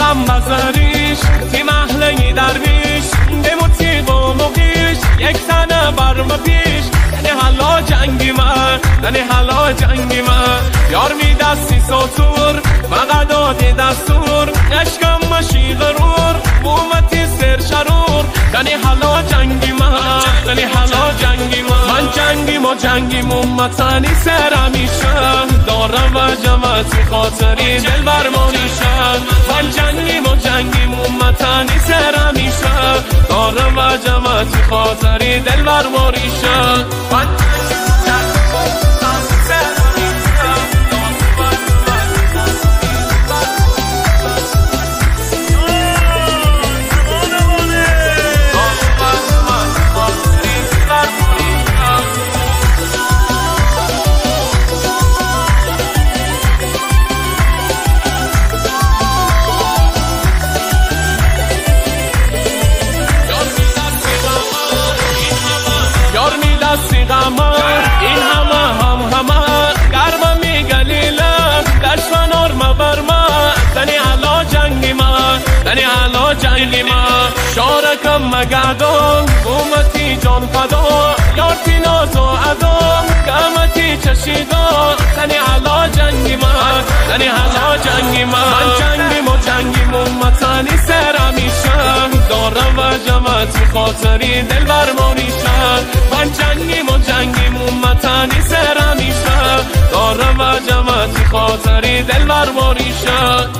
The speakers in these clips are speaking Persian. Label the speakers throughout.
Speaker 1: غم بزاریش تیم اهلی درویش دموتی قومقیش یک تنه برم پیش دنی حالا جنگی من دنی حالا جنگی من یار می دستی سطور فقط دادی دستور عشقم مشی غرور بومتی سر شرور دنی حالا جنگی من دنی حالا جنگی من جنگیم و جنگیم امتنی سر همیشه دارم و جمعتی خاطری دل برمانیشم من جنگیم و جنگیم امتنی سر همیشه دارم و جمعتی خاطری دل برمانیشم این همه گرم میگلیلم دشمن ارم برما دنی علا جنگی من دنی علا جنگی من شارکم مگردم بومتی جان فدا یارتی ناز و عدا قامتی چشیدا دنی علا جنگی من دنی علا جنگی من جنگیم و جنگیم امتنی سر همیشم دارم و جمعتی خاطری دل برمانیشم من جنگیم و جنگیم امتنی سر همیشه دارم و جمعتی خاطری دل برمانیشم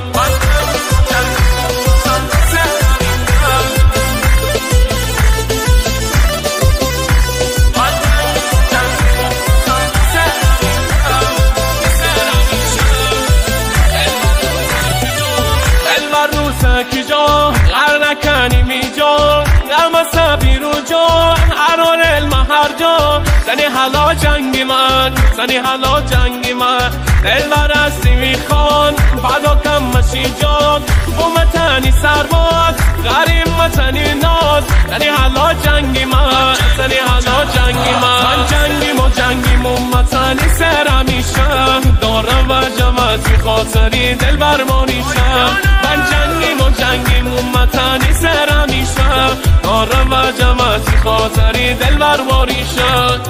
Speaker 1: کی جا غر نکنی می جا غم سبی رو جا هران علم هر جا زنی حالا جنگی من زنی حالا جنگی من دل برستی میخوان فدا کم مشی جان بومتنی سرباز غریم متنی ناز زنی حالا جنگی من زنی حالا جنگی من جنگیم و جنگیم امتنی سر همیشه دارم و جمعتی خاطری دل برمانیشم من جنگیم و جنگیم امتنی سر همیشه دارم و جمعتی خاطری دل برمانیشم